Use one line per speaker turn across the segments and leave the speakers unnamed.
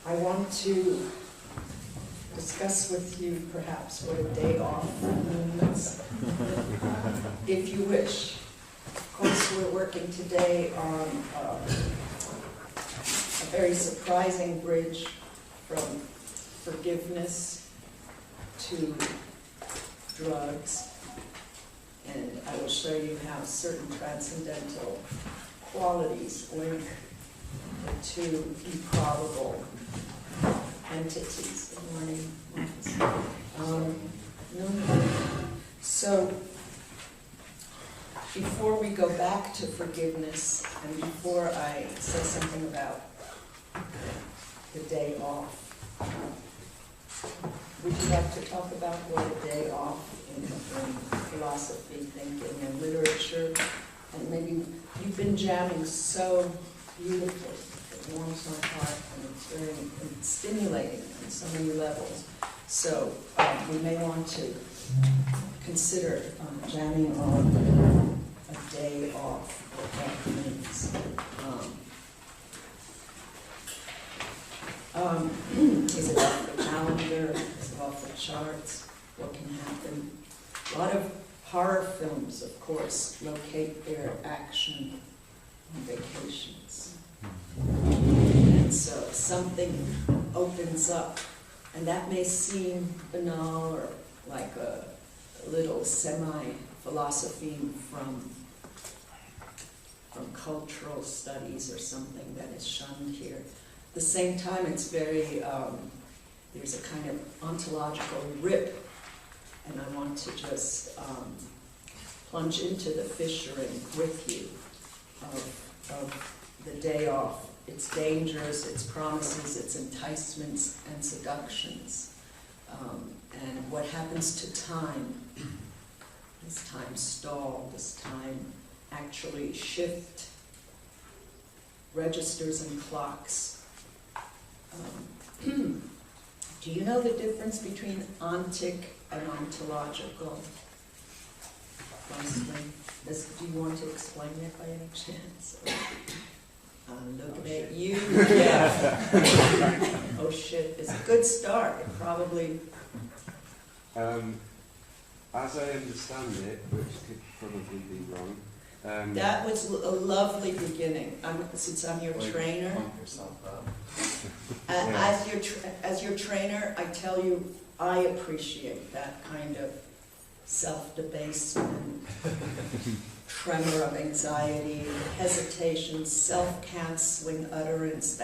I want to discuss with you perhaps what a day off means, if you wish. Of course, we're working today on a very surprising bridge from forgiveness to drugs, and I will show you how certain transcendental qualities link the two improbable entities. Good morning. So, before we go back to forgiveness, and before I say something about the day off, would you like to talk about what a day off in philosophy, thinking, and literature? And maybe you've been jamming so beautifully. It warms my heart, and it's very stimulating on so many levels. So we may want to consider jamming on a day off, what that means. Is it off the calendar? Is it off the charts? What can happen? A lot of horror films, of course, locate their action on vacations. And so something opens up, and that may seem banal or like a little semi-philosophy from cultural studies or something that is shunned here. At the same time, it's very, there's a kind of ontological rip, and I want to just plunge into the fissuring with you of the day off, its dangers, its promises, its enticements and seductions, and what happens to time. Does time stall? Does time actually shift registers and clocks? Do you know the difference between ontic and ontological? Mostly. Do you want to explain it by any chance? Looking at you. Yeah. Oh shit, it's a good start. It probably.
As I understand it, which could probably be wrong.
That was a lovely beginning. Since I'm your trainer. As your trainer, I tell you, I appreciate that kind of self-debasement, tremor of anxiety, hesitation, self-canceling utterance.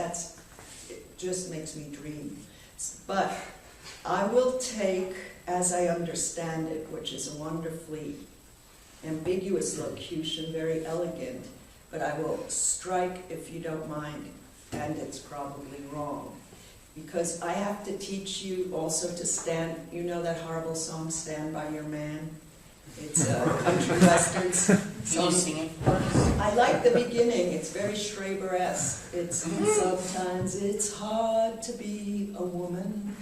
It just makes me dream. But I will take, as I understand it, which is a wonderfully ambiguous locution, very elegant, but I will strike, if you don't mind, and it's probably wrong. Because I have to teach you also to stand, you know that horrible song, Stand By Your Man? It's a country western song.
Can you sing it for us?
I like the beginning, it's very Schreber-esque. It's sometimes it's hard to be a woman.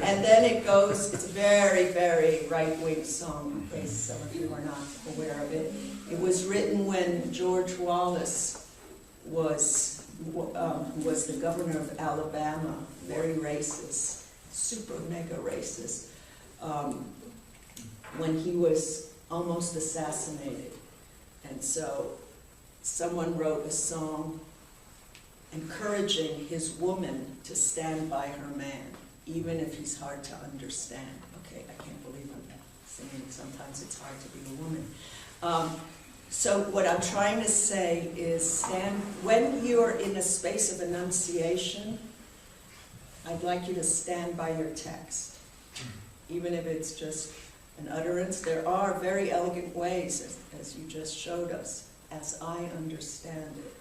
And then it goes, it's a very, very right-wing song, in case some of you are not aware of it. It was written when George Wallace was the governor of Alabama, very racist, super mega racist, when he was almost assassinated. And so someone wrote a song encouraging his woman to stand by her man, even if he's hard to understand. Okay, I can't believe I'm singing. Sometimes it's hard to be a woman. So what I'm trying to say is when you're in a space of enunciation, I'd like you to stand by your text. Even if it's just an utterance, there are very elegant ways, as you just showed us, as I understand it.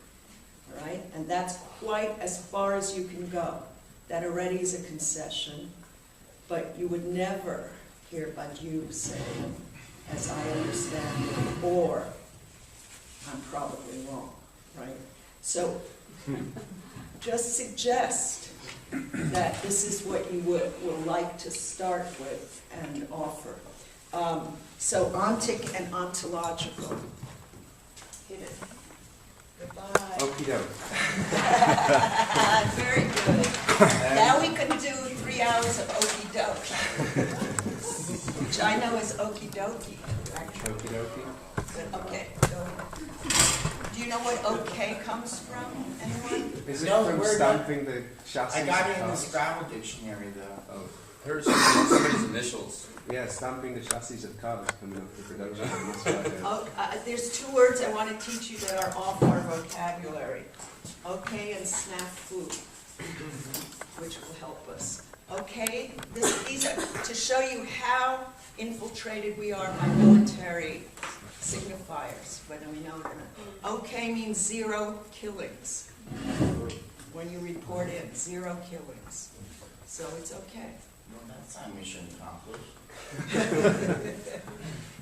All right? And that's quite as far as you can go. That already is a concession, but you would never hear Badiou say, as I understand it, or I'm probably wrong, right? So just suggest that this is what you will like to start with and offer. So ontic and ontological. Hit it. Goodbye.
Okie doke.
Very good. Now we can do 3 hours of okie doke, which I know is okie dokie.
Okie dokie.
Okay, so, do you know what okay comes from, anyone?
Is it
No,
from
we're
stamping the chassis?
I got
of
it in the
cars?
Scrabble dictionary though.
Oh.
Heard somebody's initials.
Yeah, stamping the chassis of cars coming up for production. That's what I heard.
Oh, there's 2 words I want to teach you that are off our vocabulary. Okay and snafu, which will help us. Okay, these are to show you how infiltrated we are by military signifiers, whether we know it or not. Okay means 0 killings. When you report in, 0 killings. So it's okay.
Well, that's not mission accomplished.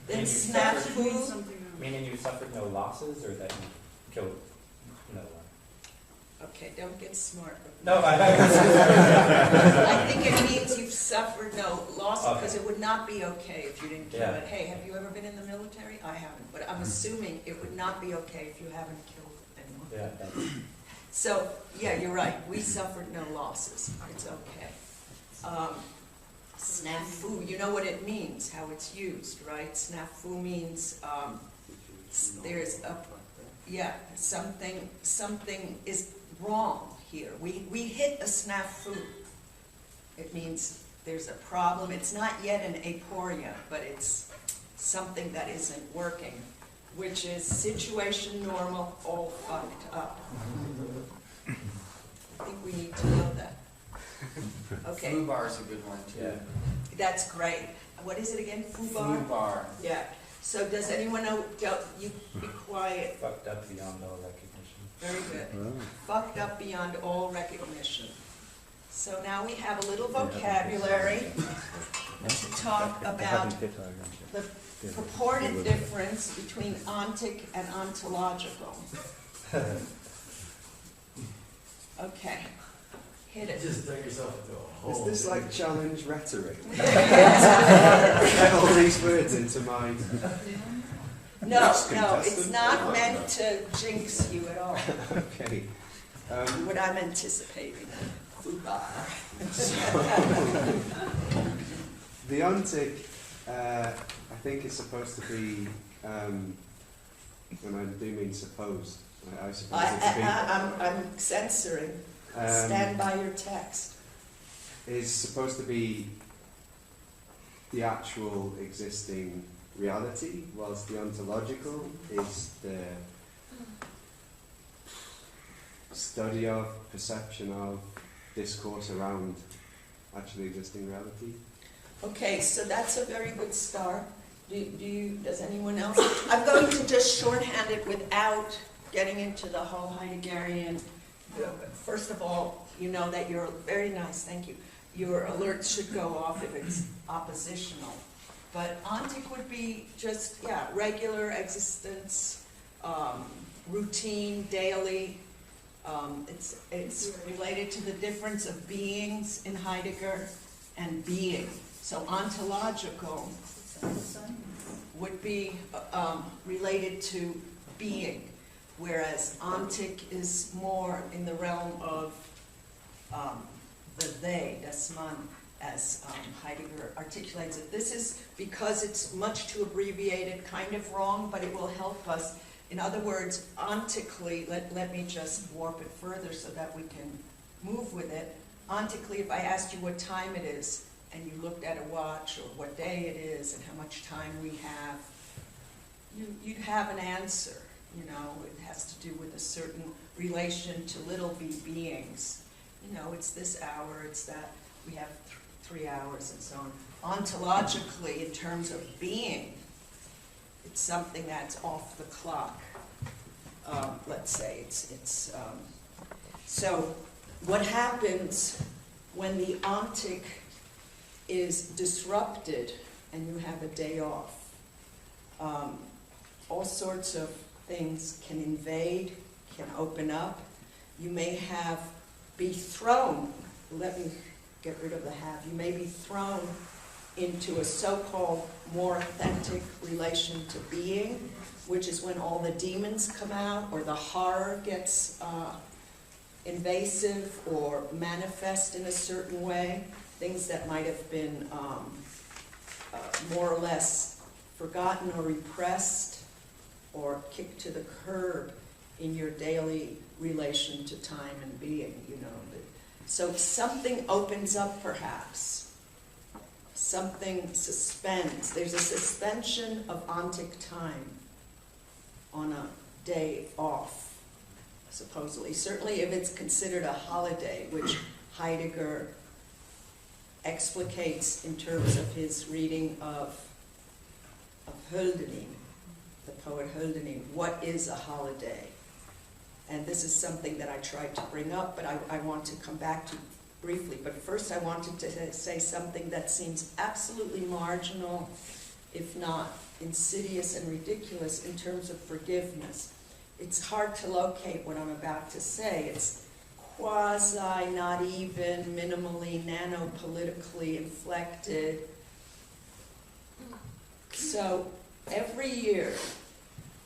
Then snafu.
Meaning you suffered no losses, or that you killed no one?
Okay, don't get smart.
No,
I think it means you've suffered no loss, because it would not be okay if you didn't kill it. Hey, have you ever been in the military? I haven't, but I'm assuming it would not be okay if you haven't killed anyone.
Yeah, thank you.
So, yeah, you're right. We suffered no losses. It's okay. Snafu, you know what it means, how it's used, right? Snafu means there's a, something is wrong here. We hit a snafu. It means there's a problem. It's not yet an aporia, but it's something that isn't working, which is situation normal, all fucked up. I think we need to know that. Okay.
Foobar is a good one too.
Yeah.
That's great. What is it again? Foobar?
Foobar.
Yeah. So does anyone know, you be quiet.
Fucked up beyond all recognition.
Very good. Fucked up beyond all recognition. So now we have a little vocabulary to talk about the purported difference between ontic and ontological. Okay. Hit it.
Just throw yourself into a hole.
Is this like challenge rhetoric? Get all these words into my...
No, it's not meant to jinx you at all.
Okay.
What I'm anticipating. Foobar.
The ontic, I think, is supposed to be, and I do mean supposed, I suppose it to be,
I'm censoring. Stand by your text.
is supposed to be the actual existing reality, whilst the ontological is the study of, perception of, discourse around actually existing reality.
Okay, so that's a very good start. Does anyone else? I'm going to just shorthand it without getting into the whole Heideggerian. First of all, you know that you're very nice, thank you. Your alerts should go off if it's oppositional. But ontic would be just, regular existence, routine, daily. It's related to the difference of beings in Heidegger and being. So ontological would be related to being, whereas ontic is more in the realm of the they, das Man, as Heidegger articulates it. This is, because it's much too abbreviated, kind of wrong, but it will help us. In other words, ontically, let me just warp it further so that we can move with it. Ontically, if I asked you what time it is, and you looked at a watch, or what day it is, and how much time we have, you'd have an answer. You know, it has to do with a certain relation to little b beings. You know, it's this hour, it's that, we have 3 hours, and so on. Ontologically, in terms of being, it's something that's off the clock. Let's say so what happens when the ontic is disrupted and you have a day off? All sorts of things can invade, can open up. You may be thrown, let me get rid of the have, you may be thrown into a so-called more authentic relation to being, which is when all the demons come out, or the horror gets invasive or manifest in a certain way, things that might have been more or less forgotten or repressed or kicked to the curb in your daily relation to time and being, you know. So something opens up, perhaps. Something suspends. There's a suspension of ontic time on a day off, supposedly. Certainly if it's considered a holiday, which Heidegger explicates in terms of his reading of Hölderlin, the poet Hölderlin. What is a holiday? And this is something that I tried to bring up, but I want to come back to briefly. But first I wanted to say something that seems absolutely marginal, if not insidious and ridiculous, in terms of forgiveness. It's hard to locate what I'm about to say. It's quasi, not even, minimally, nano-politically inflected. So every year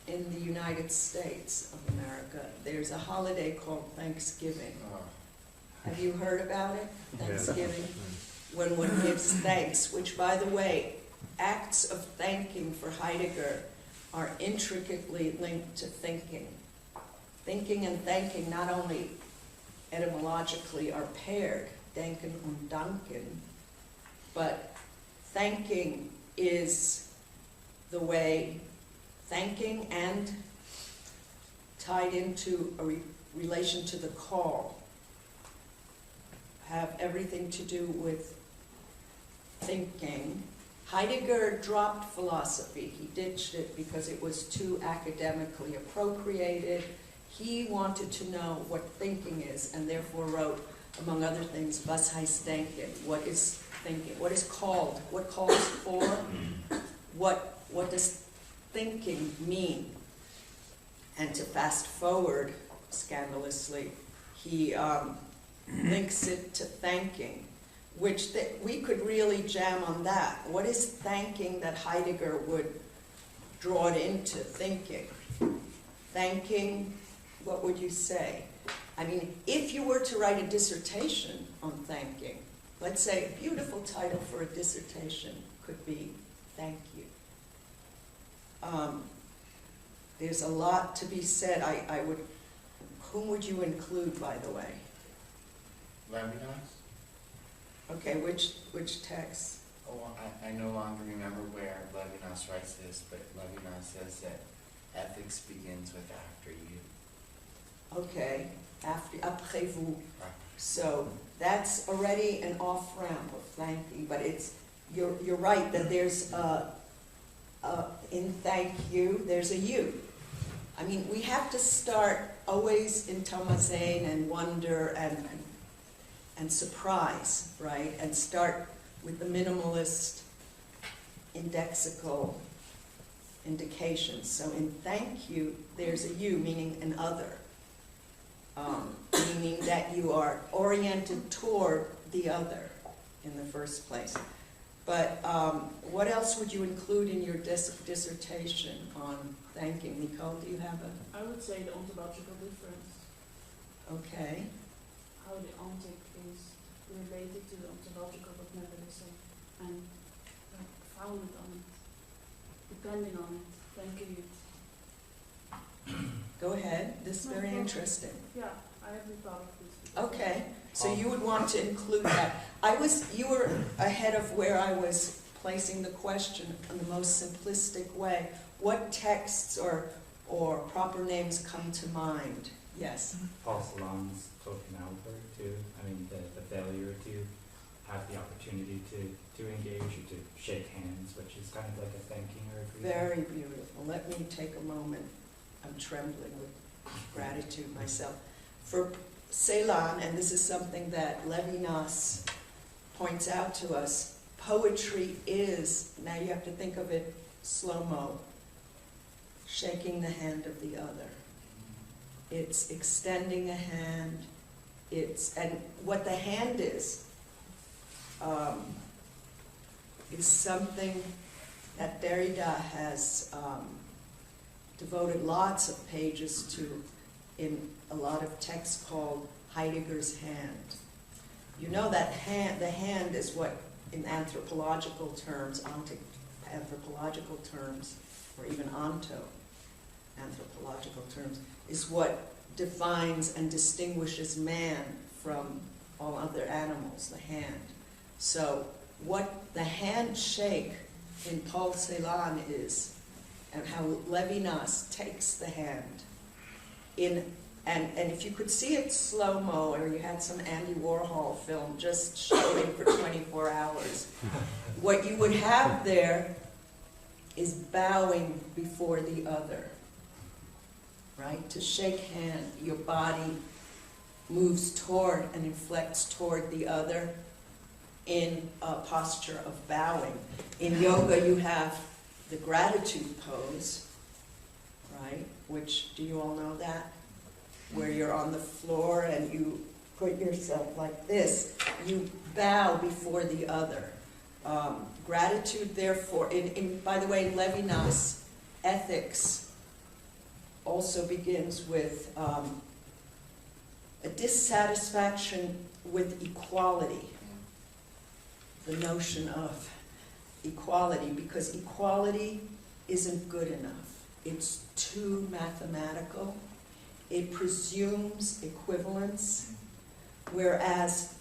in the United States of America, there's a holiday called Thanksgiving. Have you heard about it? Thanksgiving? When one gives thanks, which, by the way, acts of thanking for Heidegger are intricately linked to thinking. Thinking and thanking not only etymologically are paired, denken und danken, but thanking is the way, thanking and tied into a relation to the call, have everything to do with thinking. Heidegger dropped philosophy. He ditched it because it was too academically appropriated. He wanted to know what thinking is, and therefore wrote, among other things, Was heißt denken? What is thinking? What is called? What calls for? What does thinking mean? And to fast forward, scandalously, he links it to thanking, which we could really jam on that. What is thanking that Heidegger would draw it into thinking? Thanking, what would you say? I mean, if you were to write a dissertation on thanking, let's say a beautiful title for a dissertation could be Thank You. There's a lot to be said. Whom would you include, by the way?
Levinas?
Okay, which text?
Oh, I no longer remember where Levinas writes this, but Levinas says that ethics begins with after you.
Okay, après vous. So that's already an off-ramp of thanking, but you're right that there's in thank you, there's a you. I mean, we have to start always in Thomasine and wonder and surprise, right? And start with the minimalist indexical indications. So in thank you, there's a you, meaning an other. Meaning that you are oriented toward the other in the first place. But what else would you include in your dissertation on thanking? Nicole, do you have a?
I would say the ontological difference.
Okay.
How the ontic is related to the ontological but never the same. And founded on it, depending on it, thanking it.
Go ahead. This is very interesting.
Yeah, I haven't thought of this.
Okay, so you would want to include that. You were ahead of where I was placing the question in the most simplistic way. What texts or proper names come to mind? Yes.
Paul Celan's Autobiography too. I mean, the failure to have the opportunity to engage or to shake hands, which is kind of like a thanking or a greeting.
Very beautiful. Let me take a moment. I'm trembling with gratitude myself. For Celan, and this is something that Levinas points out to us, poetry is, now you have to think of it slow-mo, shaking the hand of the other. It's extending a hand. And what the hand is something that Derrida has devoted lots of pages to in a lot of texts called Heidegger's hand. You know that the hand is what, in anthropological terms, anthropological terms, or even anthropological terms, is what defines and distinguishes man from all other animals, the hand. So what the handshake in Paul Celan is, and how Levinas takes the hand and if you could see it slow-mo, or you had some Andy Warhol film just showing for 24 hours, what you would have there is bowing before the other, right? To shake hand, your body moves toward and inflects toward the other in a posture of bowing. In yoga, you have the gratitude pose, right? Which, do you all know that? Where you're on the floor and you put yourself like this. You bow before the other. Gratitude, therefore, by the way, Levinas' ethics also begins with a dissatisfaction with equality. The notion of equality, because equality isn't good enough. It's too mathematical. It presumes equivalence, whereas,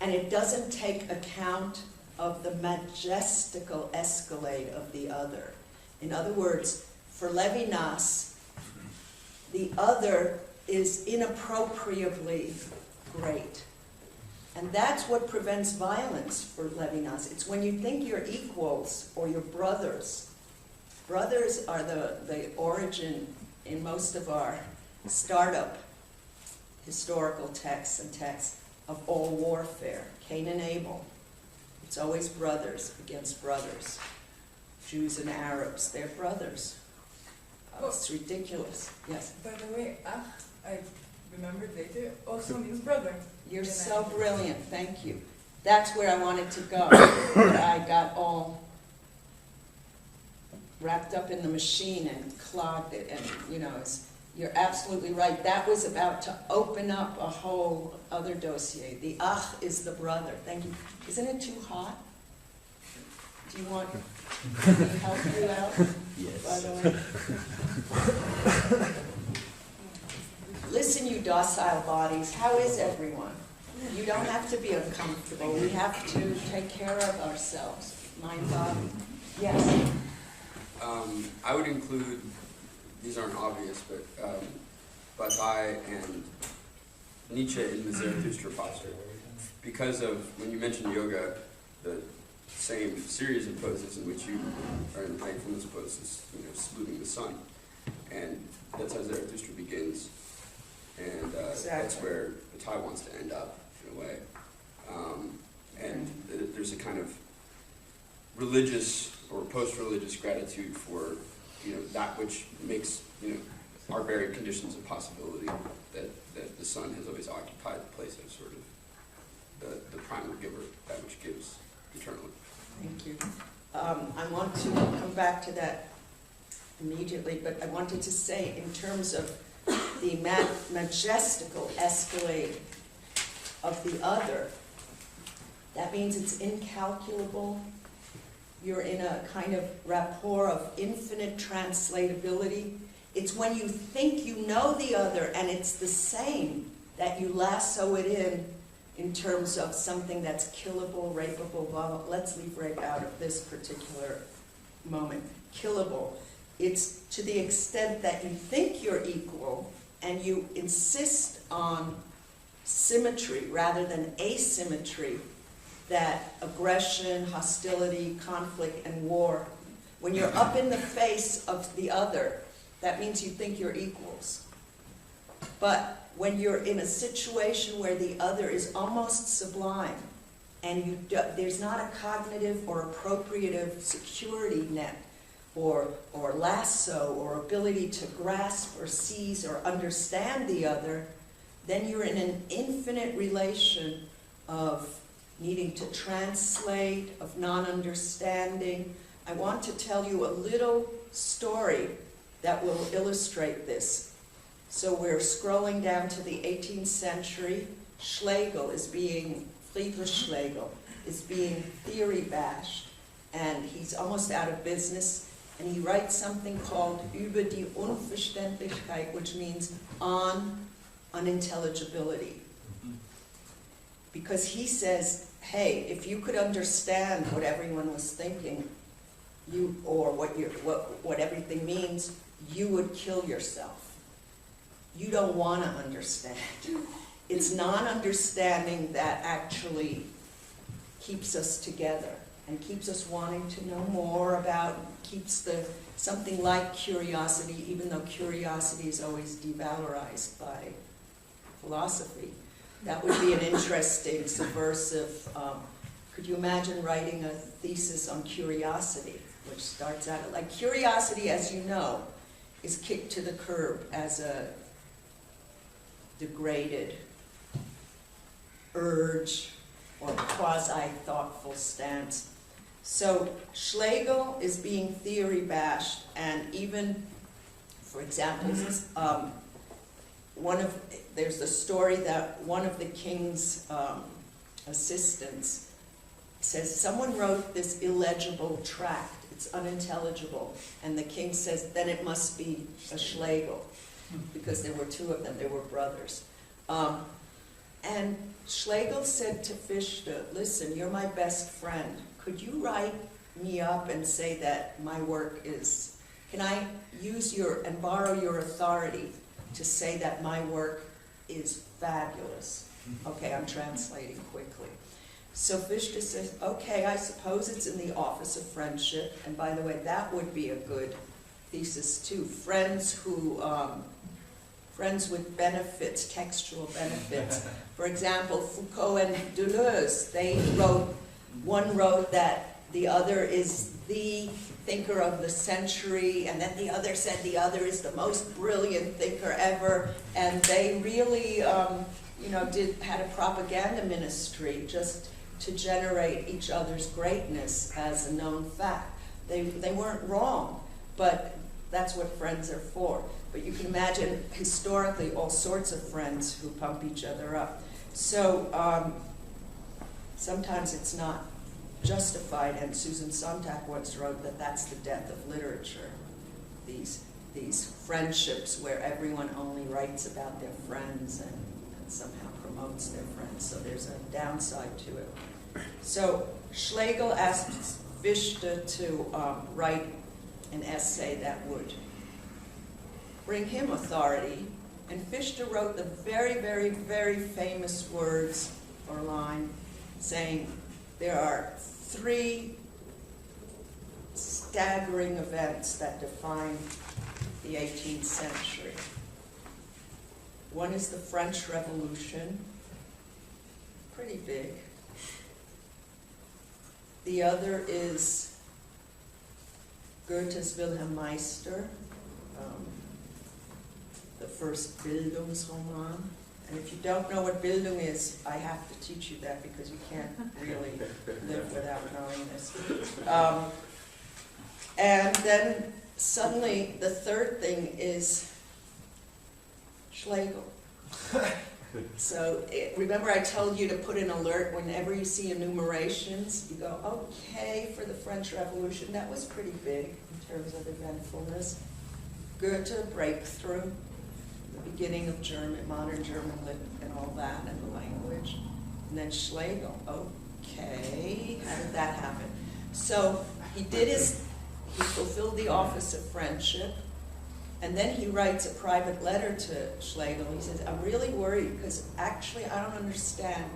and it doesn't take account of the majestical escalade of the other. In other words, for Levinas, the other is inappropriately great. And that's what prevents violence for Levinas. It's when you think you're equals or you're brothers. Brothers are the origin in most of our startup historical texts and texts of all warfare. Cain and Abel. It's always brothers against brothers. Jews and Arabs, they're brothers. It's ridiculous. Yes?
By the way, I remembered later, also means brother.
You're so brilliant, thank you. That's where I wanted to go, but I got all wrapped up in the machine and clogged it, and you're absolutely right. That was about to open up a whole other dossier. The ach is the brother. Thank you. Isn't it too hot? Do you want me to help you out?
Yes.
By the way. Listen, you docile bodies, how is everyone? You don't have to be uncomfortable. We have to take care of ourselves, mind, body. Yes?
I would include, these aren't obvious, but Bataille and Nietzsche in the Zarathustra posture. Because of, when you mentioned yoga, the same series of poses in which you are in mindfulness poses, saluting the sun. And that's how Zarathustra begins. And that's where Bataille wants to end up, in a way. And there's a kind of religious or post-religious gratitude for, that which makes, our very conditions of possibility, that the sun has always occupied the place of sort of the primal giver, that which gives eternally.
Thank you. I want to come back to that immediately, but I wanted to say in terms of the majestical escalade of the other, that means it's incalculable. You're in a kind of rapport of infinite translatability. It's when you think you know the other and it's the same that you lasso it in terms of something that's killable, rapeable, blah, blah. Let's leave rape out of this particular moment. Killable. It's to the extent that you think you're equal and you insist on symmetry rather than asymmetry, that aggression, hostility, conflict, and war, when you're up in the face of the other, that means you think you're equals. But when you're in a situation where the other is almost sublime, and there's not a cognitive or appropriative security net, or lasso, or ability to grasp or seize or understand the other, then you're in an infinite relation of needing to translate, of non-understanding. I want to tell you a little story that will illustrate this. So we're scrolling down to the 18th century. Friedrich Schlegel is being theory bashed, and he's almost out of business, and he writes something called Über die Unverständlichkeit, which means on unintelligibility. Because he says, hey, if you could understand what everyone was thinking, or what everything means, you would kill yourself. You don't want to understand. It's non-understanding that actually keeps us together and keeps us wanting to know more about, keeps something like curiosity, even though curiosity is always devalorized by philosophy. That would be an interesting, subversive, could you imagine writing a thesis on curiosity, which starts out, like curiosity, as you know, is kicked to the curb as a degraded urge or quasi-thoughtful stance. So Schlegel is being theory bashed, and even, for example, there's the story that one of the king's assistants says, someone wrote this illegible tract, it's unintelligible, and the king says, then it must be a Schlegel, because there were two of them, they were brothers. And Schlegel said to Fichte, listen, you're my best friend. Could you write me up and say that my work is, can I use and borrow your authority to say that my work is fabulous? Okay, I'm translating quickly. So Fichte says, okay, I suppose it's in the office of friendship. And by the way, that would be a good thesis too. Friends with benefits, textual benefits. For example, Foucault and Deleuze, one wrote that the other is the thinker of the century, and then the other said the other is the most brilliant thinker ever, and they really, had a propaganda ministry just to generate each other's greatness as a known fact. They weren't wrong, but that's what friends are for. But you can imagine historically all sorts of friends who pump each other up. So sometimes it's not justified, and Susan Sontag once wrote that that's the death of literature. These friendships where everyone only writes about their friends and somehow promotes their friends. So there's a downside to it. So Schlegel asked Fichte to write an essay that would bring him authority, and Fichte wrote the very, very, very famous words or line saying there are 3 staggering events that define the 18th century. One is the French Revolution, pretty big. The other is Goethe's Wilhelm Meister, the first Bildungsroman. And if you don't know what Bildung is, I have to teach you that because you can't really live without knowing this. And then suddenly the third thing is Schlegel. So remember I told you to put an alert whenever you see enumerations, you go, okay, for the French Revolution, that was pretty big in terms of eventfulness. Goethe, breakthrough, the beginning of modern German lit and all that, and the language. And then Schlegel, okay, how did that happen? So he fulfilled the office of friendship, and then he writes a private letter to Schlegel. He says, I'm really worried because actually I don't understand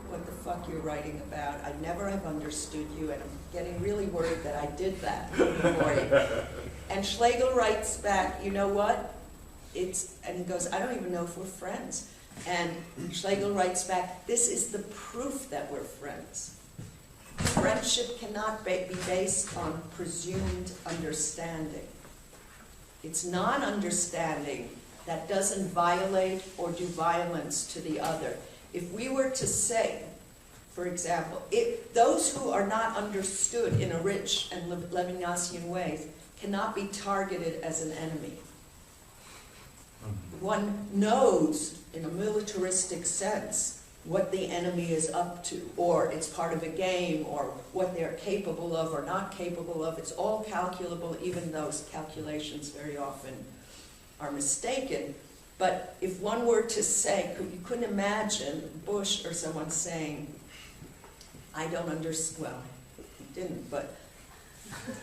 what the fuck you're writing about. I never have understood you, and I'm getting really worried that I did that for you. And Schlegel writes back, you know what? And he goes, I don't even know if we're friends. And Schlegel writes back, this is the proof that we're friends. Friendship cannot be based on presumed understanding. It's non-understanding that doesn't violate or do violence to the other. If we were to say, for example, if those who are not understood in a rich and Levinasian way cannot be targeted as an enemy. One knows, in a militaristic sense, what the enemy is up to, or it's part of a game, or what they're capable of or not capable of. It's all calculable, even those calculations very often are mistaken. But if one were to say, you couldn't imagine Bush or someone saying, I don't understand, well, he didn't, but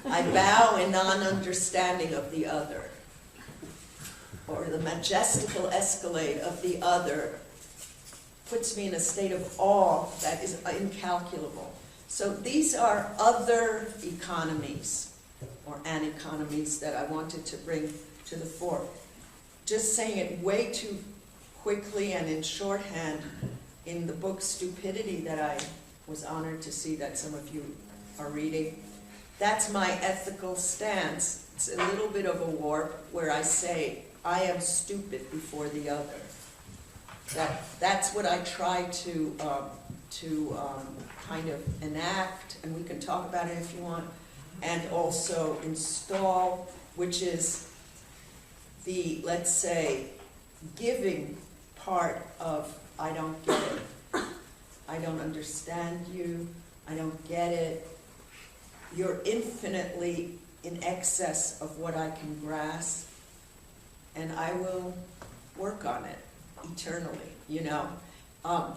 I bow in non-understanding of the other, or the majestical escalade of the other puts me in a state of awe that is incalculable. So these are other economies, or aneconomies, that I wanted to bring to the fore. Just saying it way too quickly and in shorthand, in the book Stupidity that I was honored to see that some of you are reading, that's my ethical stance. It's a little bit of a warp where I say, I am stupid before the other. That's what I try to kind of enact, and we can talk about it if you want, and also install, which is the, let's say, giving part of I don't get it, I don't understand you, I don't get it, you're infinitely in excess of what I can grasp, and I will work on it eternally, you know.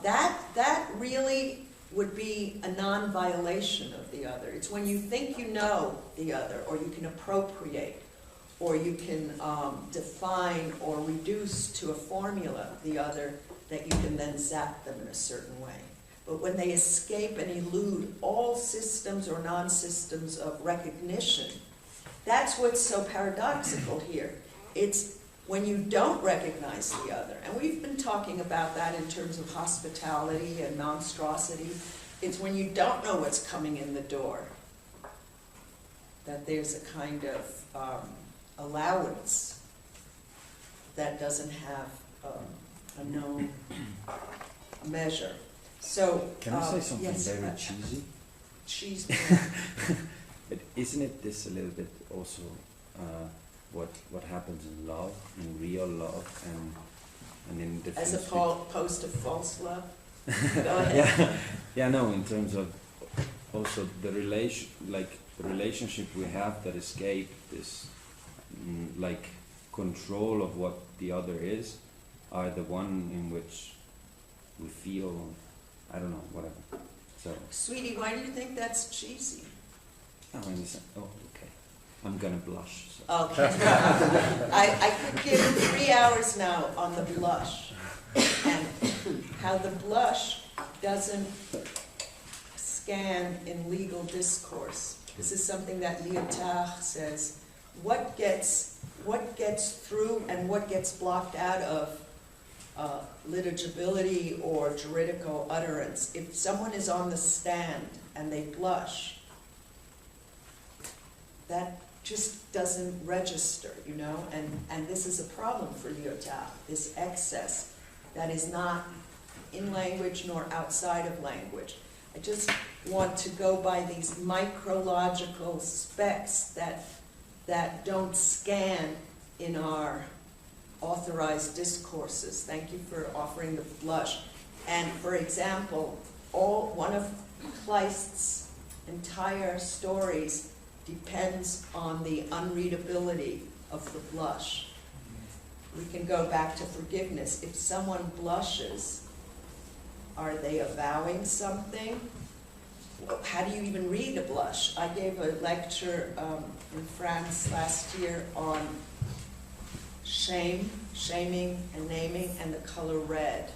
That really would be a non-violation of the other. It's when you think you know the other, or you can appropriate, or you can define or reduce to a formula the other, that you can then zap them in a certain way. But when they escape and elude all systems or non-systems of recognition, that's what's so paradoxical here. It's when you don't recognize the other, and we've been talking about that in terms of hospitality and monstrosity, it's when you don't know what's coming in the door that there's a kind of allowance that doesn't have a known measure. So,
can I say something
yes,
very cheesy?
Cheesy.
But isn't it this a little bit also what happens in love, in real love, and in difference?
As opposed to false love? Go ahead.
Yeah, no, in terms of also the relationship we have that escape this like control of what the other is, are the one in which we feel, I don't know, whatever. So,
Sweetie, why do you think that's cheesy?
oh, okay. I'm gonna blush. So.
Okay. I could give 3 hours now on the blush, and how the blush doesn't scan in legal discourse. This is something that Lyotard says. What gets through and what gets blocked out of litigibility or juridical utterance. If someone is on the stand and they blush, that just doesn't register, you know, and this is a problem for Lyotard, this excess that is not in language nor outside of language. I just want to go by these micrological specs that don't scan in our authorized discourses. Thank you for offering the blush. And for example, one of Kleist's entire stories depends on the unreadability of the blush. We can go back to forgiveness. If someone blushes, are they avowing something? How do you even read a blush? I gave a lecture in France last year on shaming and naming, and the color red.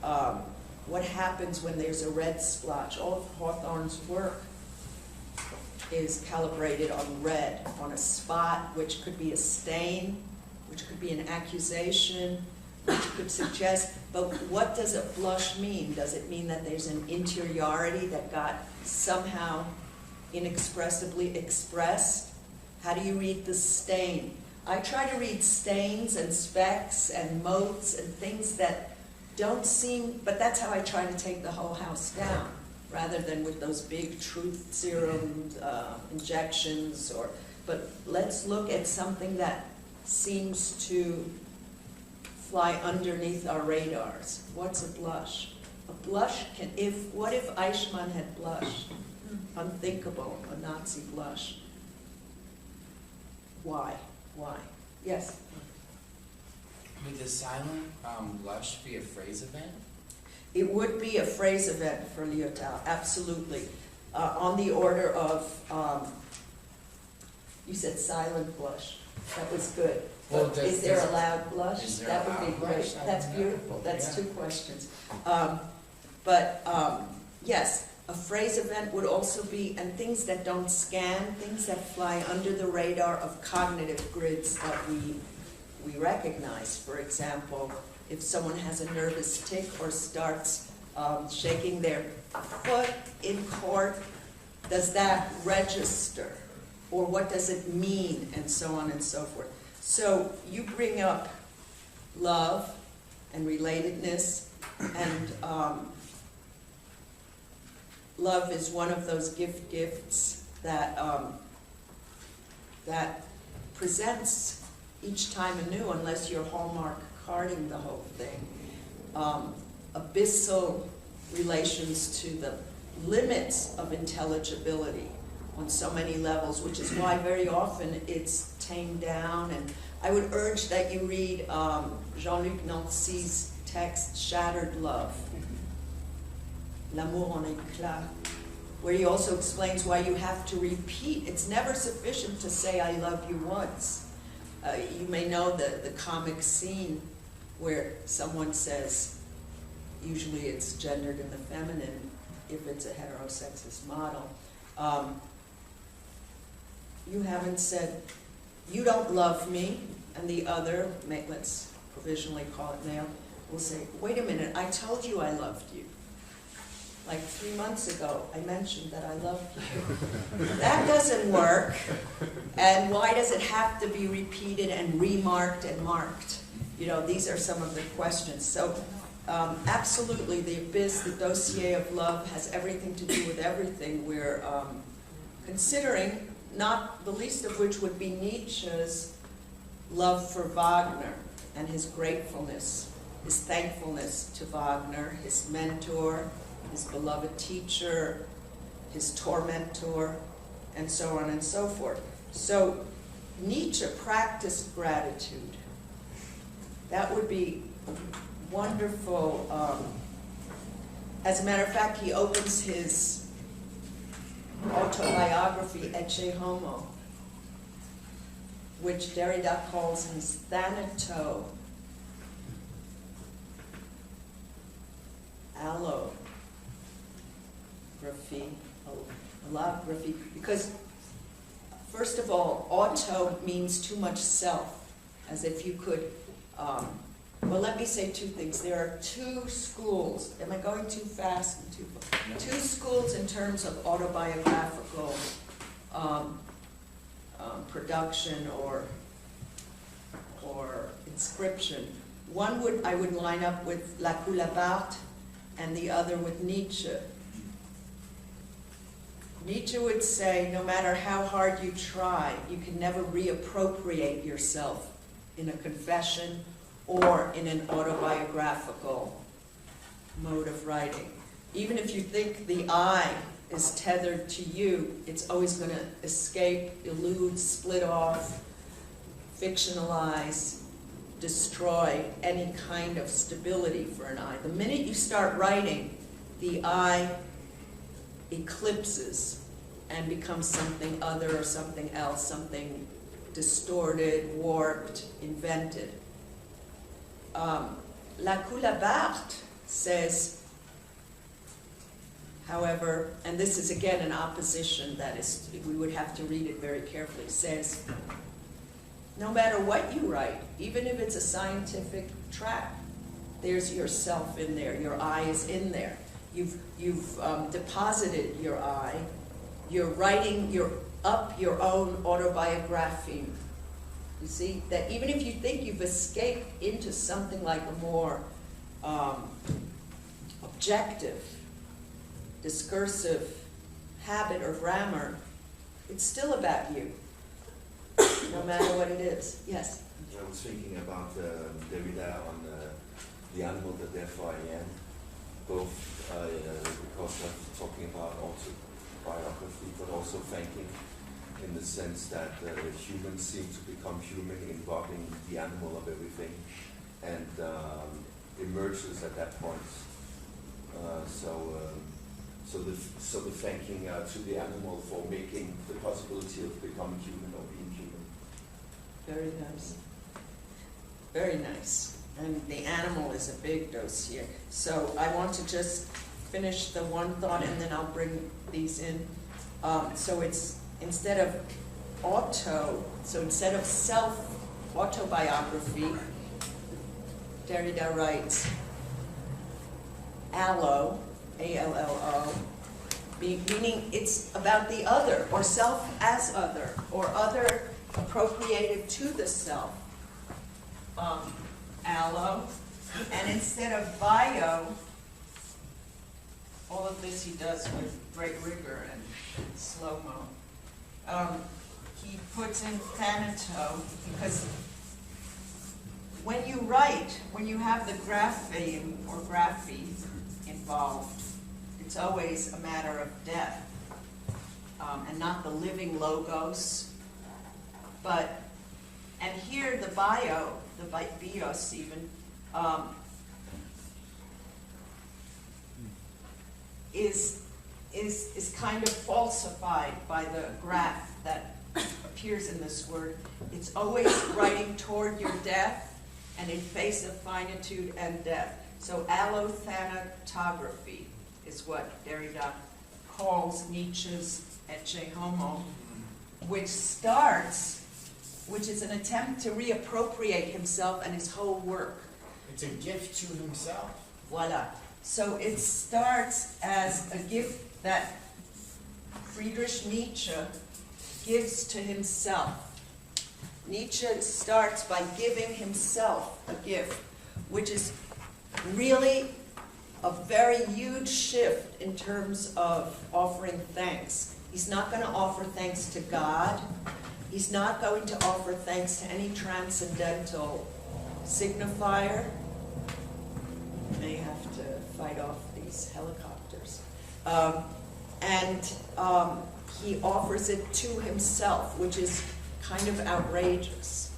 What happens when there's a red splotch? All of Hawthorne's work is calibrated on red, on a spot, which could be a stain, which could be an accusation, which could suggest, but what does a blush mean? Does it mean that there's an interiority that got somehow inexpressibly expressed? How do you read the stain? I try to read stains and specks and motes and things that don't seem, but that's how I try to take the whole house down, rather than with those big truth serum injections or but let's look at something that seems to fly underneath our radars. What's a blush? A blush what if Eichmann had blushed? Unthinkable, a Nazi blush. Why? Yes?
Would the silent blush be a phrase event?
It would be a phrase event for Lyotard, absolutely. On the order of, you said silent blush. That was good.
Well,
Is there a loud blush?
Is there
That
a
would be
loud blush?
great.
I
That's
don't know.
beautiful. That's
Yeah.
two questions. Yes, a phrase event would also be, and things that don't scan, things that fly under the radar of cognitive grids that we recognize. For example, if someone has a nervous tic or starts shaking their foot in court, does that register? Or what does it mean? And so on and so forth. So you bring up love and relatedness, and love is one of those gifts that that presents each time anew, unless you're Hallmark carding the whole thing. Abyssal relations to the limits of intelligibility on so many levels, which is why very often it's tamed down. And I would urge that you read Jean-Luc Nancy's text, Shattered Love, L'amour en éclat, where he also explains why you have to repeat. It's never sufficient to say, I love you once. You may know the comic scene where someone says, usually it's gendered in the feminine, if it's a heterosexist model, you haven't said, you don't love me, and the other, let's provisionally call it male, will say, wait a minute, I told you I loved you. Like 3 months ago, I mentioned that I loved you. That doesn't work. And why does it have to be repeated and remarked and marked? You know, these are some of the questions. So absolutely, the abyss, the dossier of love has everything to do with everything we're considering, not the least of which would be Nietzsche's love for Wagner and his gratefulness, his thankfulness to Wagner, his mentor, his beloved teacher, his tormentor, and so on and so forth. So Nietzsche practiced gratitude. That would be wonderful. As a matter of fact, he opens his autobiography, Ecce Homo, which Derrida calls his Thanato, allography, because first of all, auto means too much self, as if you could, well, let me say two things. There are two schools. Am I going too fast?
No.
Two schools in terms of autobiographical production or inscription. One I would line up with Lacoulabart, and the other with Nietzsche. Nietzsche would say, no matter how hard you try, you can never reappropriate yourself in a confession or in an autobiographical mode of writing. Even if you think the I is tethered to you, it's always going to escape, elude, split off, fictionalize, destroy any kind of stability for an I. The minute you start writing, the I eclipses and becomes something other or something else, something distorted, warped, invented. Lacoulabart says, however, and this is again an opposition that is, we would have to read it very carefully, says, no matter what you write, even if it's a scientific tract, there's yourself in there, your I is in there. You've deposited your I, you're writing up your own autobiography. You see, that even if you think you've escaped into something like a more objective, discursive habit or grammar, it's still about you. no matter what it is. Yes?
I was thinking about Derrida on the animal, the death I am, both because of talking about autobiography, but also thinking in the sense that humans seem to become human, involving the animal of everything, and emerges at that point. So the thanking to the animal for making the possibility of becoming human or being human.
Very nice. Very nice. And the animal is a big dossier. So I want to just finish the one thought and then I'll bring these in. So it's instead of instead of self-autobiography, Derrida writes allo, A-L-L-O, meaning it's about the other, or self as other, or other appropriated to the self. Allo, and instead of bio, all of this he does with great rigor and slow-mo. He puts in Fanato, because when you write, when you have the grapheme or graphe involved, it's always a matter of death, and not the living logos. And here the bio, the bios even, is kind of falsified by the graph that appears in this word. It's always writing toward your death and in face of finitude and death. So allothanatography is what Derrida calls Nietzsche's Ecce Homo, which is an attempt to reappropriate himself and his whole work.
It's a gift to himself.
Voila. So it starts as a gift that Friedrich Nietzsche gives to himself. Nietzsche starts by giving himself a gift, which is really a very huge shift in terms of offering thanks. He's not going to offer thanks to God. He's not going to offer thanks to any transcendental signifier. You may have to fight off these helicopters. He offers it to himself, which is kind of outrageous.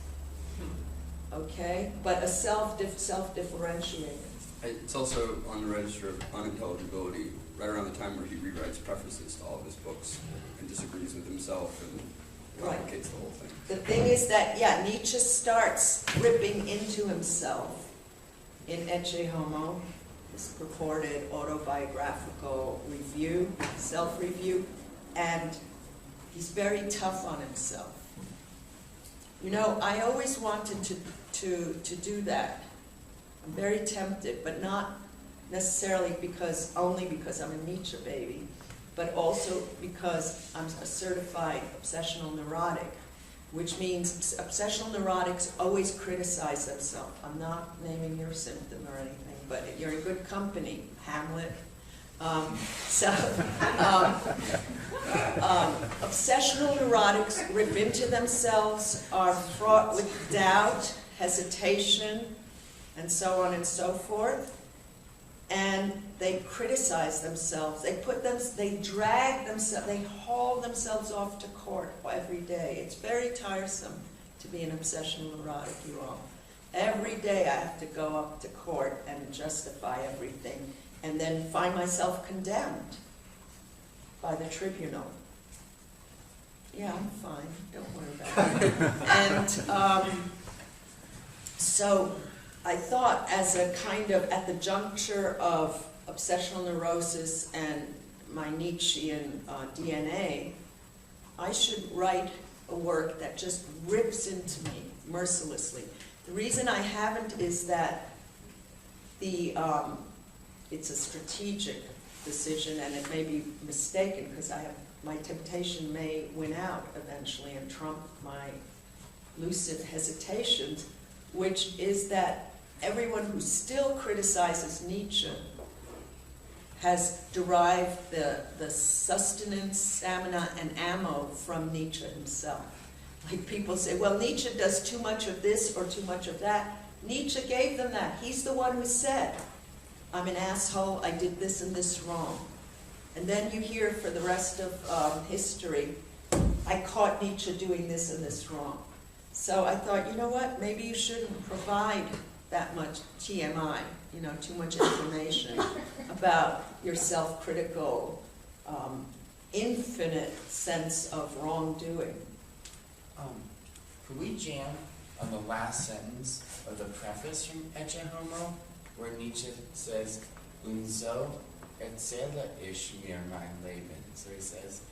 Okay? But a self-differentiating.
It's also on the register of unintelligibility, right around the time where he rewrites prefaces to all of his books and disagrees with himself and complicates the whole thing.
The thing is that, Nietzsche starts ripping into himself in Ecce Homo, this purported autobiographical review, self-review, and he's very tough on himself. You know, I always wanted to do that. I'm very tempted, but not necessarily only because I'm a Nietzsche baby, but also because I'm a certified obsessional neurotic, which means obsessional neurotics always criticize themselves. I'm not naming your symptom or anything, but you're in good company, Hamlet. Obsessional neurotics rip into themselves, are fraught with doubt, hesitation, and so on and so forth. And they criticize themselves. They drag themselves, they haul themselves off to court every day. It's very tiresome to be an obsessional neurotic, you all. Every day I have to go up to court and justify everything, and then find myself condemned by the tribunal. Yeah, I'm fine. Don't worry about it. And so I thought, as a kind of, at the juncture of obsessional neurosis and my Nietzschean DNA, I should write a work that just rips into me mercilessly. The reason I haven't is that it's a strategic decision, and it may be mistaken, because my temptation may win out eventually and trump my lucid hesitations, which is that everyone who still criticizes Nietzsche has derived the sustenance, stamina, and ammo from Nietzsche himself. Like people say, well, Nietzsche does too much of this or too much of that. Nietzsche gave them that. He's the one who said, I'm an asshole, I did this and this wrong. And then you hear for the rest of history, I caught Nietzsche doing this and this wrong. So I thought, you know what, maybe you shouldn't provide that much TMI, you know, too much information about your self-critical, infinite sense of wrongdoing.
Could we jam on the last sentence of the preface from Ecce Homo, where Nietzsche says, "Und so erzähle ich mir mein Leben." So he says,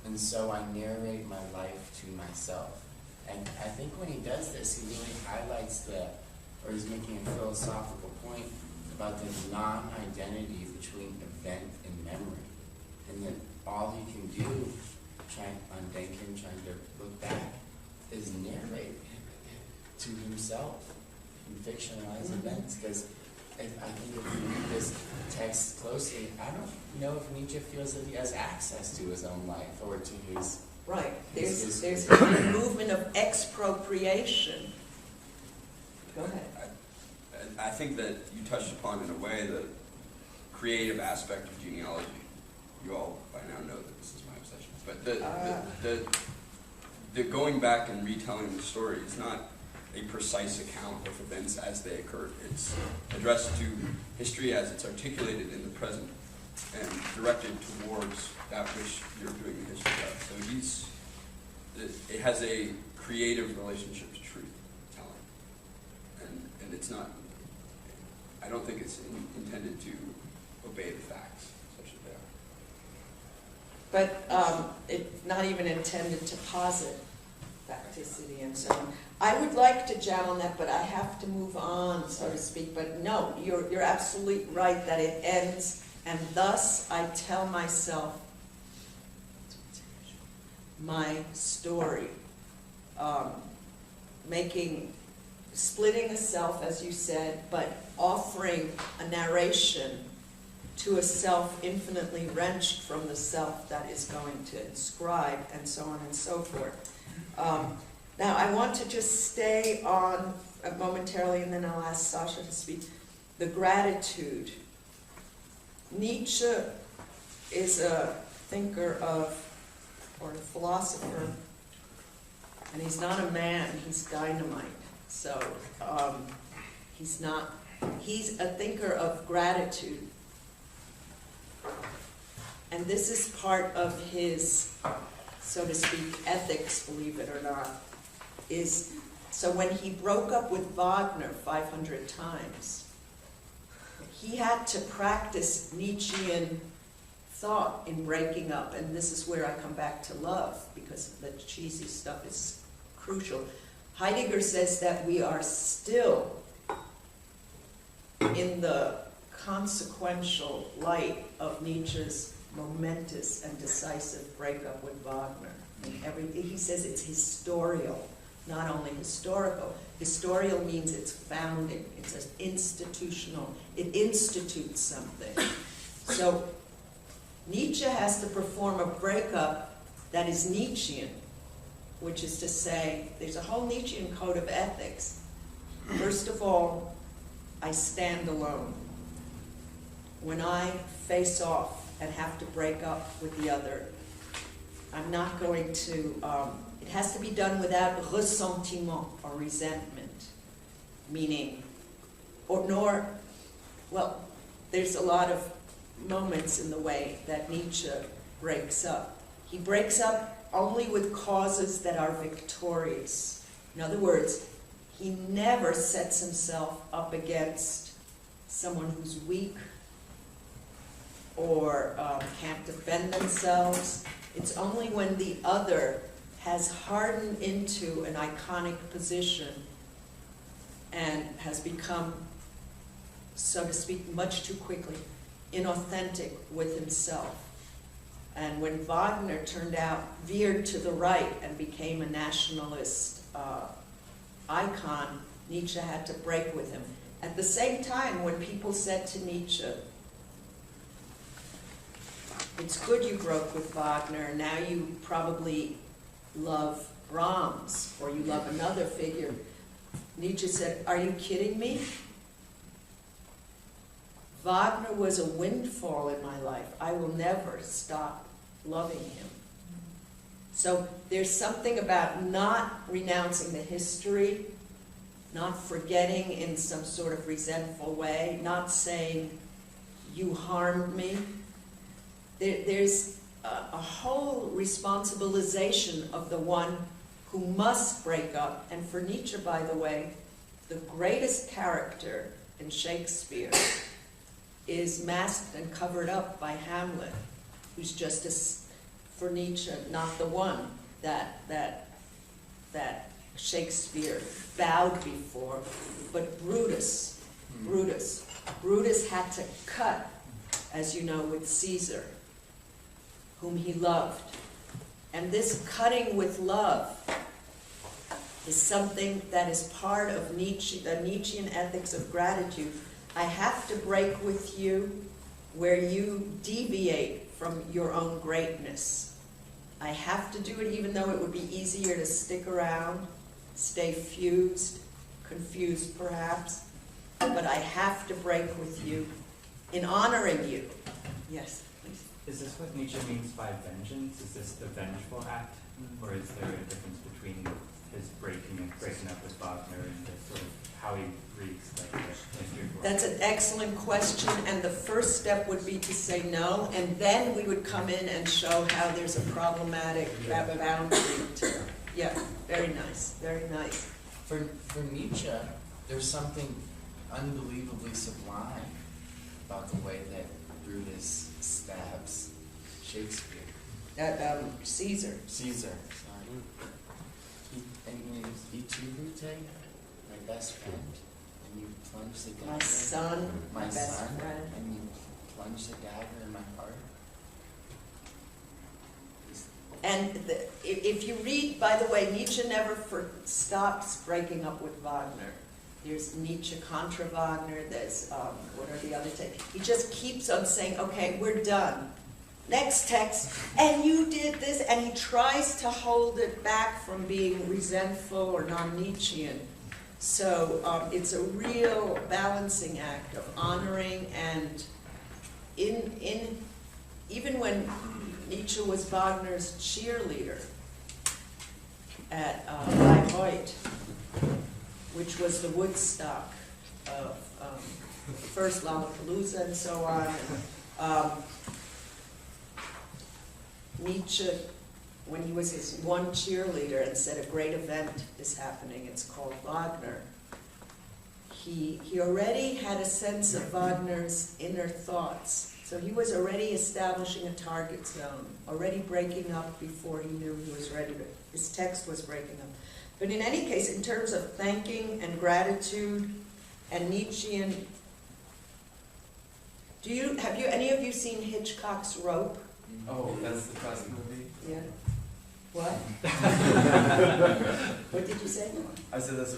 and so I narrate my life to myself. And I think when he does this, he really highlights or he's making a philosophical point about the non-identity between event and memory. And that all he can do, trying to look back, is narrate to himself and fictionalize events. Because I think if you read this text closely, I don't know if Nietzsche feels that he has access to his own life or to his...
Right. There's a movement of expropriation. Go ahead.
I think that you touched upon, in a way, the creative aspect of genealogy. You all by now know that this is my obsession. But the going back and retelling the story is not a precise account of events as they occurred. It's addressed to history as it's articulated in the present and directed towards that which you're doing the history of. So it has a creative relationship to truth telling. And it's not, I don't think it's intended to obey the facts, such as they are.
But it's not even intended to posit facticity and so on. I would like to jam on that, but I have to move on, so to speak. But no, you're absolutely right that it ends, and thus I tell myself my story, splitting the self, as you said, but offering a narration to a self infinitely wrenched from the self that is going to inscribe, and so on and so forth. Now, I want to just stay on momentarily, and then I'll ask Sasha to speak. The gratitude. Nietzsche is a thinker or a philosopher, and he's not a man, he's dynamite. So he's a thinker of gratitude. And this is part of his, so to speak, ethics, believe it or not. So when he broke up with Wagner 500 times, he had to practice Nietzschean thought in breaking up, and this is where I come back to love, because the cheesy stuff is crucial. Heidegger says that we are still in the consequential light of Nietzsche's momentous and decisive breakup with Wagner. He says it's historial, not only historical. Historial means it's founding, it's institutional, it institutes something. So Nietzsche has to perform a breakup that is Nietzschean, which is to say, there's a whole Nietzschean code of ethics. First of all, I stand alone. When I face off and have to break up with the other, I'm not going to, it has to be done without ressentiment or resentment, meaning, there's a lot of moments in the way that Nietzsche breaks up. He breaks up only with causes that are victorious. In other words, he never sets himself up against someone who's weak or can't defend themselves. It's only when the other has hardened into an iconic position and has become, so to speak, much too quickly inauthentic with himself. And when Wagner veered to the right and became a nationalist icon, Nietzsche had to break with him. At the same time, when people said to Nietzsche, it's good you broke with Wagner, now you probably love Brahms, or you love another figure. Nietzsche said, "Are you kidding me? Wagner was a windfall in my life. I will never stop loving him." So there's something about not renouncing the history, not forgetting in some sort of resentful way, not saying, "You harmed me." There's a whole responsibilization of the one who must break up. And for Nietzsche, by the way, the greatest character in Shakespeare is masked and covered up by Hamlet, who's just for Nietzsche, not the one that Shakespeare bowed before, but Brutus. Brutus had to cut, as you know, with Caesar, whom he loved. And this cutting with love is something that is part of Nietzsche, the Nietzschean ethics of gratitude. I have to break with you where you deviate from your own greatness. I have to do it even though it would be easier to stick around, stay fused, confused perhaps, but I have to break with you in honoring you. Yes, please.
Is this what Nietzsche means by vengeance? Is this the vengeful act? Or is there a difference between his breaking up with Wagner and the sort of how he reads like the history of
That's an excellent question, and the first step would be to say no, and then we would come in and show how there's a problematic boundary to, yeah, very nice, very nice.
For Nietzsche, there's something unbelievably sublime about the way that Brutus stabs Shakespeare.
Caesar.
Caesar, sorry. And you too, Brute, my best friend, and you plunge the dagger.
My son,
My
best
son,
friend.
and you plunge the dagger in my heart.
And if you read, by the way, Nietzsche never stops breaking up with Wagner. There's Nietzsche contra Wagner, there's, what are the other texts? He just keeps on saying, okay, we're done. Next text, and you did this, and he tries to hold it back from being resentful or non-Nietzschean. So it's a real balancing act of honoring, and even when Nietzsche was Wagner's cheerleader at Bayreuth, which was the Woodstock of first Lollapalooza and so on. Nietzsche, when he was his one cheerleader and said a great event is happening, it's called Wagner, he already had a sense of Wagner's inner thoughts. So he was already establishing a target zone, already breaking up before he knew he was ready to, his text was breaking up. But in any case, in terms of thanking and gratitude and Nietzschean, have any of you seen Hitchcock's Rope?
Oh, that's the classic movie?
Yeah. What? What did you say?
I said that's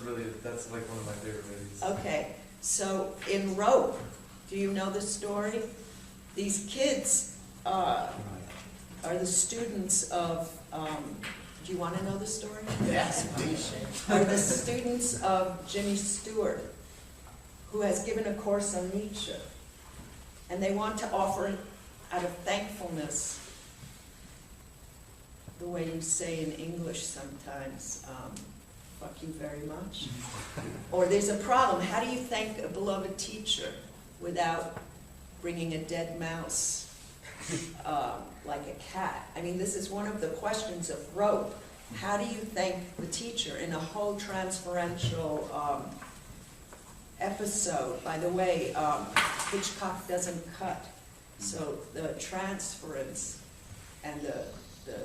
like one of my favorite movies.
Okay, so in Rope, do you know the story? These kids are the students of, do you want to know the story?
Yes, please.
Are the students of Jimmy Stewart, who has given a course on Nietzsche. And they want to offer, out of thankfulness, the way you say in English sometimes, fuck you very much. Or there's a problem. How do you thank a beloved teacher without bringing a dead mouse like a cat? I mean, this is one of the questions of Rope. How do you thank the teacher in a whole transferential episode? By the way, Hitchcock doesn't cut. So the transference and the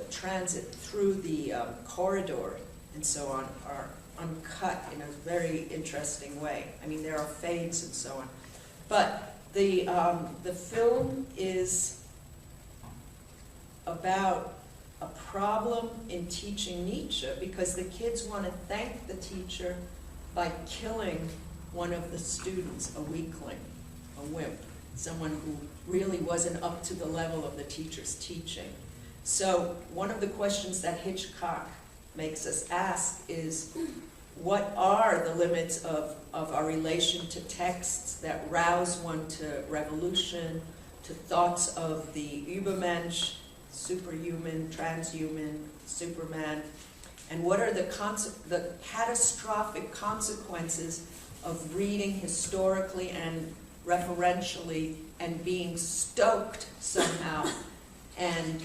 transit through the corridor and so on are uncut in a very interesting way. I mean, there are fades and so on. But the film is about a problem in teaching Nietzsche because the kids want to thank the teacher by killing one of the students, a weakling, a wimp, someone who really wasn't up to the level of the teacher's teaching. So one of the questions that Hitchcock makes us ask is, what are the limits of our relation to texts that rouse one to revolution, to thoughts of the Übermensch, superhuman, transhuman, Superman, and what are the catastrophic consequences of reading historically and referentially and being stoked somehow and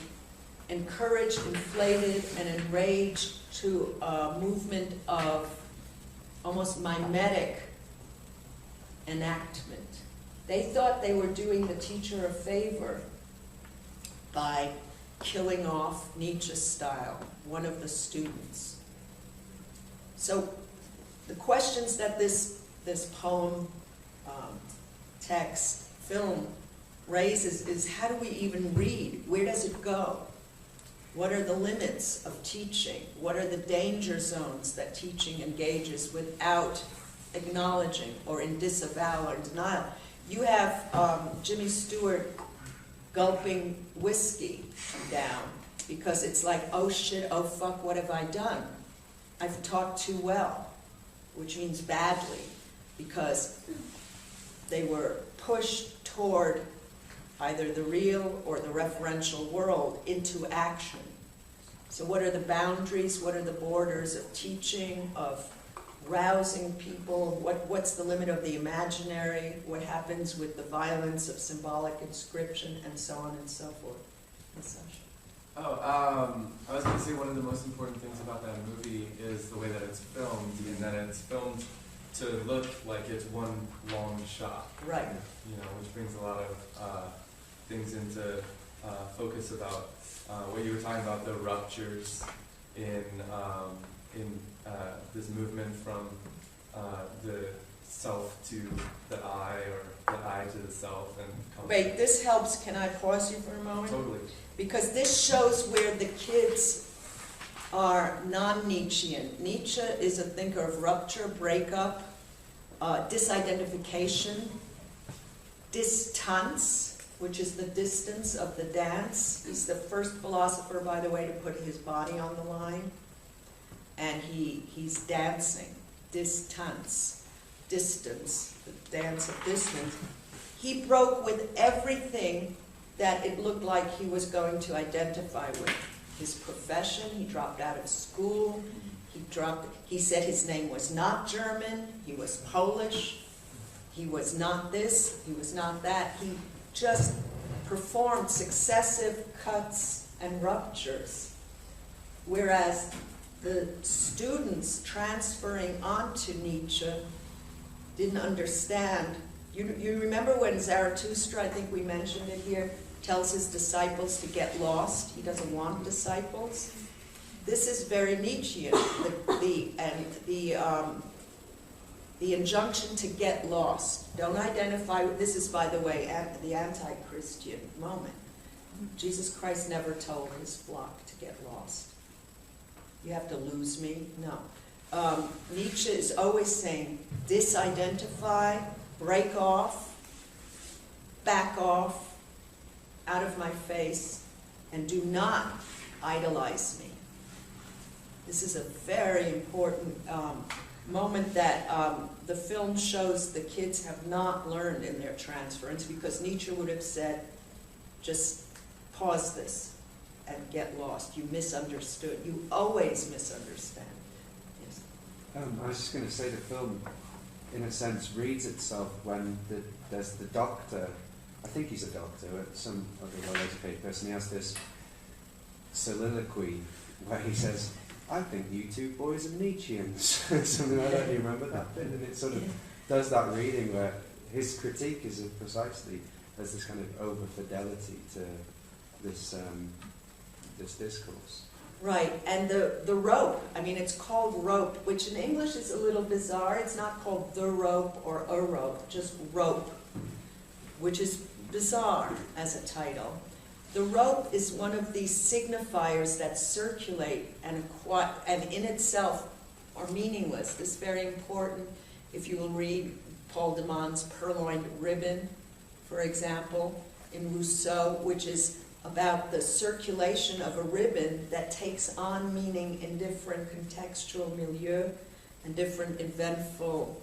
encouraged, inflated, and enraged to a movement of almost mimetic enactment. They thought they were doing the teacher a favor by killing off Nietzsche style, one of the students. So the questions that this poem, text, film raises is, how do we even read? Where does it go? What are the limits of teaching? What are the danger zones that teaching engages without acknowledging or in disavowal or denial? You have Jimmy Stewart gulping whiskey down because it's like, oh shit, oh fuck, what have I done? I've taught too well, which means badly, because they were pushed toward either the real or the referential world into action. So what are the boundaries, what are the borders of teaching, of rousing people, what's the limit of the imaginary, what happens with the violence of symbolic inscription, and so on and so forth. And such.
I was going to say one of the most important things about that movie is the way that it's filmed, and that it's filmed to look like it's one long shot.
Right.
You know, which brings a lot of things into focus about what you were talking about, the ruptures in this movement from the self to the I, or the I to the self. And
wait, this helps. Can I pause you for a moment?
Totally.
Because this shows where the kids are non-Nietzschean. Nietzsche is a thinker of rupture, breakup, disidentification, distanz, which is the distance of the dance. He's the first philosopher, by the way, to put his body on the line. And he's dancing, distanz, distance, the dance of distance. He broke with everything that it looked like he was going to identify with. His profession, he dropped out of school, he said his name was not German, he was Polish, he was not this, he was not that. He just performed successive cuts and ruptures. Whereas the students transferring onto Nietzsche didn't understand. You remember when Zarathustra, I think we mentioned it here, tells his disciples to get lost. He doesn't want disciples. This is very Nietzschean, the injunction to get lost. Don't identify, this is, by the way, the anti-Christian moment. Jesus Christ never told his flock to get lost. You have to lose me? No. Nietzsche is always saying, disidentify, break off, back off, out of my face, and do not idolize me. This is a very important moment that the film shows the kids have not learned in their transference, because Nietzsche would have said, just pause this and get lost. You misunderstood. You always misunderstand. Yes.
I was just going to say the film, in a sense, reads itself when there's the doctor, I think he's a doctor, some other well-educated person, he has this soliloquy where he says, I think you two boys are Nietzscheans, something like that. Do you remember that bit? And it sort of does that reading where his critique is precisely, there's this kind of over-fidelity to this this discourse.
Right, and the rope, I mean, it's called rope, which in English is a little bizarre. It's not called the rope or a rope, just rope, which is bizarre as a title. The rope is one of these signifiers that circulate and in itself are meaningless. This is very important if you will read Paul de Man's Purloined Ribbon, for example, in Rousseau, which is about the circulation of a ribbon that takes on meaning in different contextual milieu and different eventful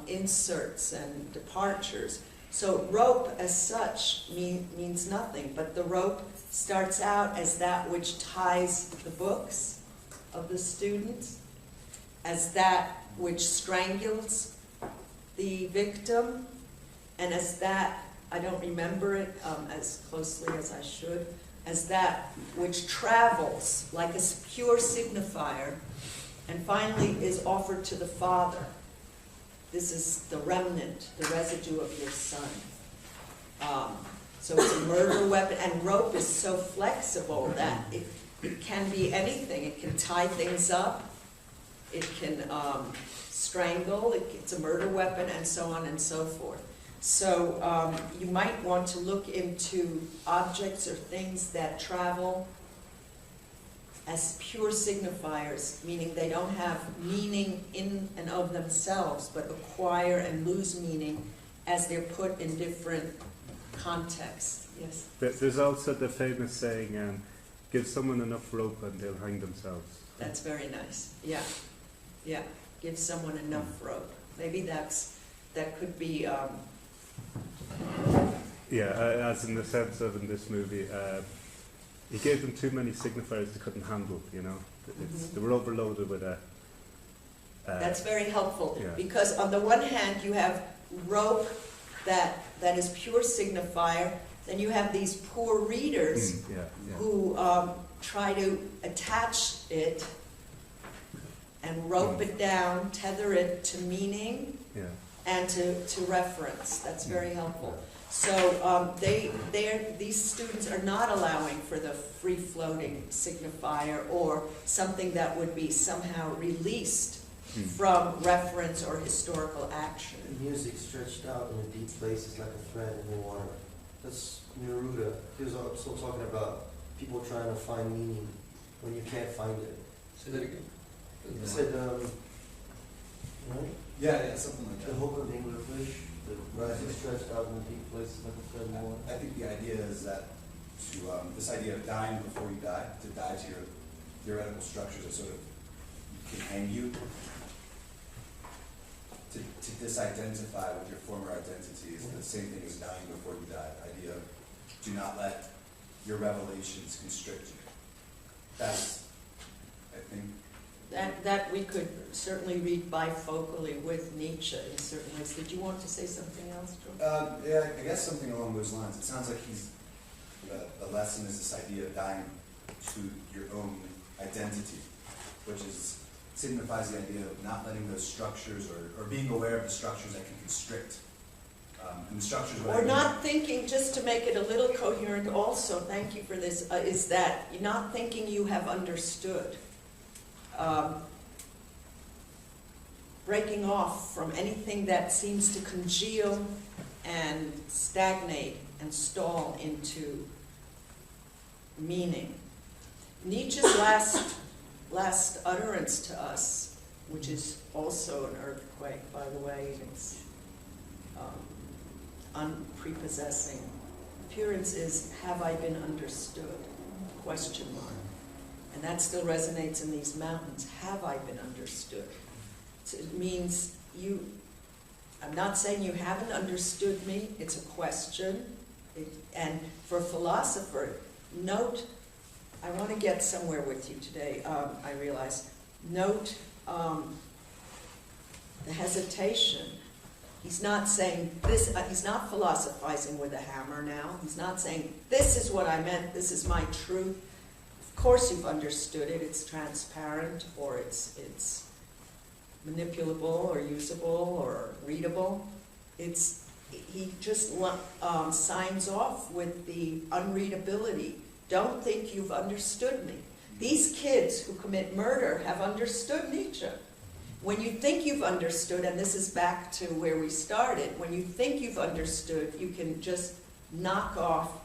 inserts and departures. So rope as such means nothing, but the rope starts out as that which ties the books of the students, as that which strangles the victim, and as that, I don't remember it as closely as I should, as that which travels like a pure signifier, and finally is offered to the father. This is the remnant, the residue of your son. So it's a murder weapon, and rope is so flexible that it can be anything. It can tie things up, it can strangle, it's a murder weapon, and so on and so forth. So you might want to look into objects or things that travel as pure signifiers, meaning they don't have meaning in and of themselves, but acquire and lose meaning as they're put in different contexts. Yes?
There's also the famous saying, give someone enough rope and they'll hang themselves.
That's very nice. Yeah. Yeah. Give someone enough rope. Maybe that could be...
as in the sense of in this movie, he gave them too many signifiers they couldn't handle, you know. They were overloaded with a...
That's very helpful,
yeah.
because on the one hand you have rope that is pure signifier, then you have these poor readers who try to attach it and rope it down, tether it to meaning and to reference. That's very helpful. So these students are not allowing for the free-floating signifier or something that would be somehow released from reference or historical action.
Music stretched out in a deep place is like a thread in the water. That's Neruda. He was also talking about people trying to find meaning when you can't find it.
Say that again.
He said, right?
Yeah, something like that.
The hope of the English, the music stretched out in a deep place is like a thread in the water.
I think the idea is that this idea of dying before you die, to die to your theoretical structures that sort of can hang you, to disidentify with your former identity is the same thing as dying before you die. The idea of do not let your revelations constrict you. That's, I think,
That we could certainly read bifocally with Nietzsche in certain ways. Did you want to say something else, George?
yeah, I guess something along those lines. It sounds like the lesson is this idea of dying to your own identity, which signifies the idea of not letting those structures or being aware of the structures that can constrict. And the structures
Or not thinking, just to make it a little coherent also, thank you for this, is that you're not thinking you have understood. Breaking off from anything that seems to congeal and stagnate and stall into meaning. Nietzsche's last utterance to us, which is also an earthquake, by the way, it's unprepossessing appearance, is, have I been understood? Question mark. And that still resonates in these mountains. Have I been understood? So it means I'm not saying you haven't understood me, it's a question. And for a philosopher, note, I want to get somewhere with you today, I realize, note the hesitation. He's not saying this, he's not philosophizing with a hammer now. He's not saying, this is what I meant, this is my truth. Of course you've understood it, it's transparent, or it's manipulable, or usable, or readable. He just signs off with the unreadability. Don't think you've understood me. These kids who commit murder have understood Nietzsche. When you think you've understood, and this is back to where we started, when you think you've understood, you can just knock off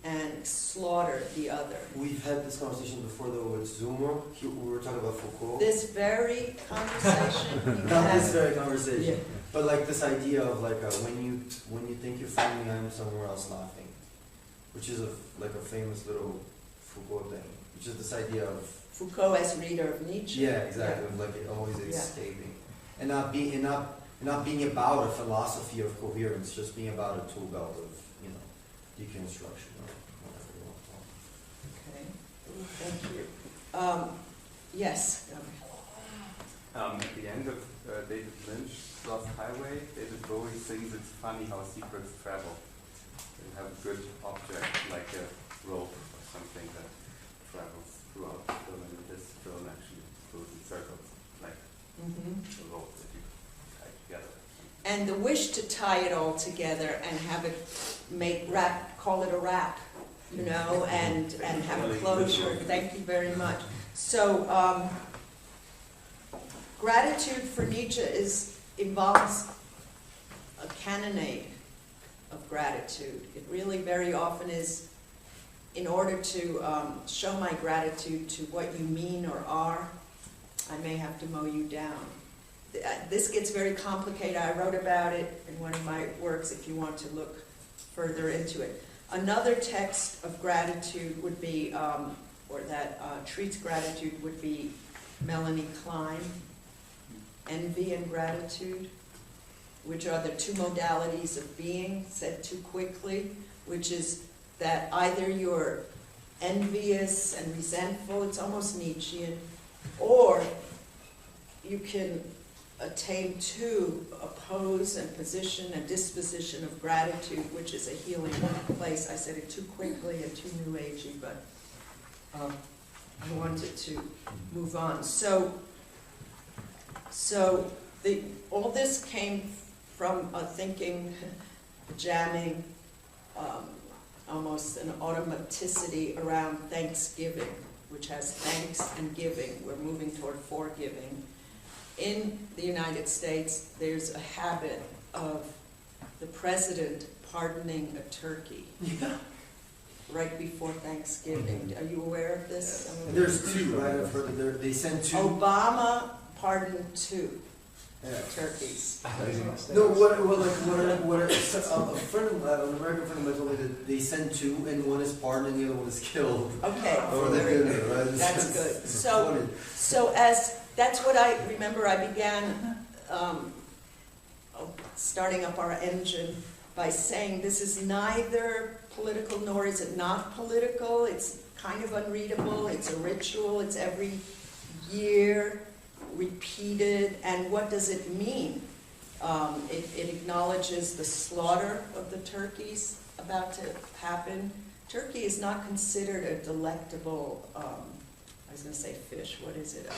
and slaughter the other.
We've had this conversation before though with Zoomer. We were talking about Foucault.
This very conversation.
Not this very conversation. Yeah. But like this idea of like when you think you're finding I'm somewhere else laughing. which is like a famous little Foucault thing, which is this idea of
Foucault as reader of Nietzsche.
yeah, exactly, of like it always escaping, and not being about a philosophy of coherence, just being about a tool belt of deconstruction or whatever you want to call it.
Okay, thank you. Yes.
At the end of David Lynch's Lost Highway, David Bowie sings, "It's funny how secrets travel." You have a good object like a rope or something that travels throughout the film, and this film actually goes in circles, like a rope that you tie together.
And the wish to tie it all together and have it call it a wrap, and have a closure. Thank you very much. So, gratitude for Nietzsche involves a cannonade of gratitude. It really very often is, in order to show my gratitude to what you mean or are, I may have to mow you down. This gets very complicated. I wrote about it in one of my works if you want to look further into it. Another text of gratitude would be, or that treats gratitude, would be Melanie Klein, Envy and Gratitude, which are the two modalities of being, said too quickly, which is that either you're envious and resentful, it's almost Nietzschean, or you can attain to a pose and position and disposition of gratitude, which is a healing place. I said it too quickly and too new agey, but I wanted to move on. So all this came from a thinking, jamming, almost an automaticity around Thanksgiving, which has thanks and giving. We're moving toward forgiving. In the United States, there's a habit of the president pardoning a turkey right before Thanksgiving. Are you aware of this?
And there's two, right? I've heard that they sent two.
Obama pardoned two turkeys.
No, a friend of mine, an American friend of mine told me that they send two, and one is pardoned and the other one is killed.
Okay,
Very good, right?
that's good. So that's what I remember. I began starting up our engine by saying this is neither political nor is it not political. It's kind of unreadable. It's a ritual. It's every year repeated. And what does it mean? It acknowledges the slaughter of the turkeys about to happen. Turkey is not considered a delectable, I was going to say fish, what is it?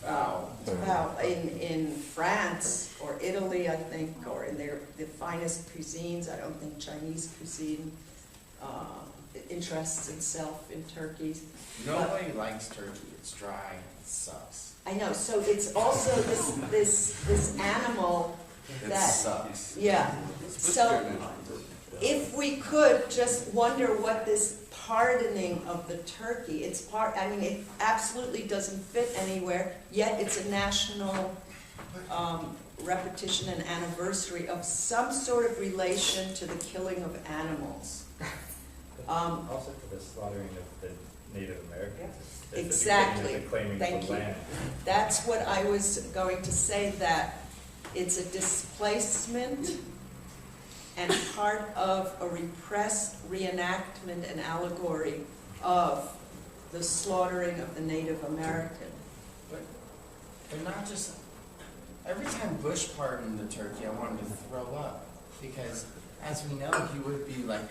Fowl. In France or Italy, I think, or in the finest cuisines, I don't think Chinese cuisine interests itself in turkeys.
Nobody likes turkey. It's dry. It sucks.
I know. So it's also this animal that
sucks.
Yeah. So if we could just wonder what this pardoning of the turkey, it absolutely doesn't fit anywhere, yet it's a national repetition and anniversary of some sort of relation to the killing of animals.
Also to the slaughtering of the Native Americans.
Exactly.
Thank you. Land.
That's what I was going to say, that it's a displacement and part of a repressed reenactment and allegory of the slaughtering of the Native American.
But they're not just... Every time Bush pardoned the turkey, I wanted to throw up. Because, as we know, he would be like,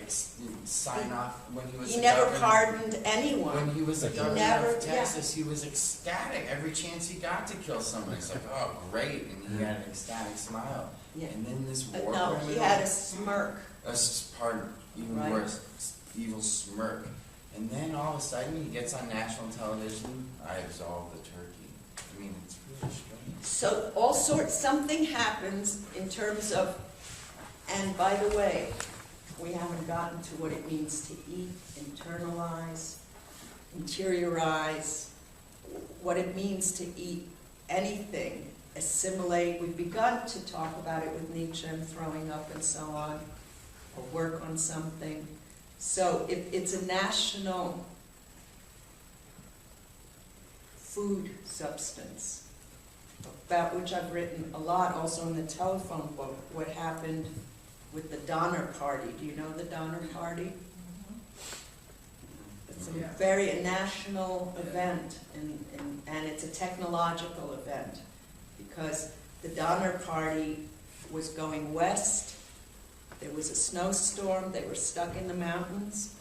sign off when he was
He never pardoned anyone.
When he was the governor of Texas, he was ecstatic every chance he got to kill someone. It's like, oh, great. And he had an ecstatic smile.
Yeah.
And then this war
No, he had a smirk.
Even worse, evil smirk. And then all of a sudden he gets on national television, I absolve the turkey. I mean, it's really strange.
So something happens in terms of, and by the way, we haven't gotten to what it means to eat, internalize, interiorize, what it means to eat anything, assimilate. We've begun to talk about it with Nietzsche and throwing up and so on, or work on something. So it's a national food substance, about which I've written a lot, also in the telephone book, what happened with the Donner Party. Do you know the Donner Party? It's a very national event, and it's a technological event, because the Donner Party was going west, there was a snowstorm, they were stuck in the mountains,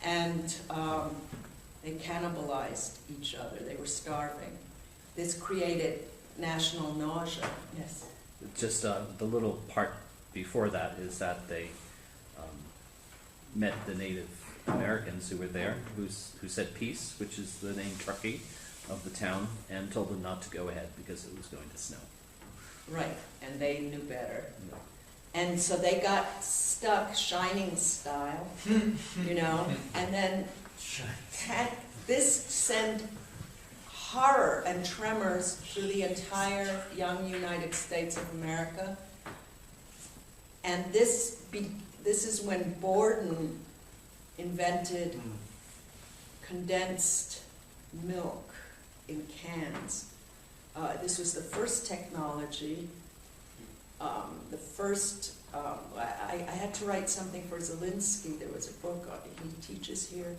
and they cannibalized each other, they were starving. This created national nausea. Yes?
Just the little part before that is that they met the Native Americans who were there, who said peace, which is the name Truckee of the town, and told them not to go ahead because it was going to snow.
Right, and they knew better. And so they got stuck Shining style, you know, and then this sent horror and tremors through the entire young United States of America. And this is when Borden invented condensed milk in cans. This was the first technology. I had to write something for Zelinsky. There was a book he teaches here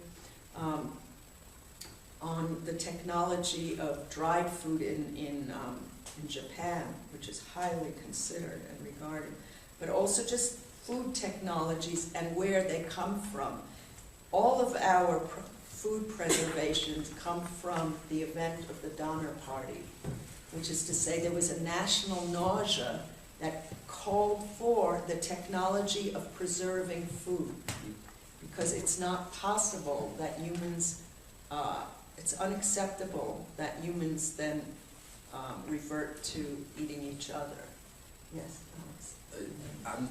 on the technology of dried food in Japan, which is highly considered and regarded, but also just food technologies and where they come from. All of our food preservations come from the event of the Donner Party, which is to say there was a national nausea that called for the technology of preserving food, because it's not possible that humans, it's unacceptable that humans then revert to eating each other. Yes, Alex?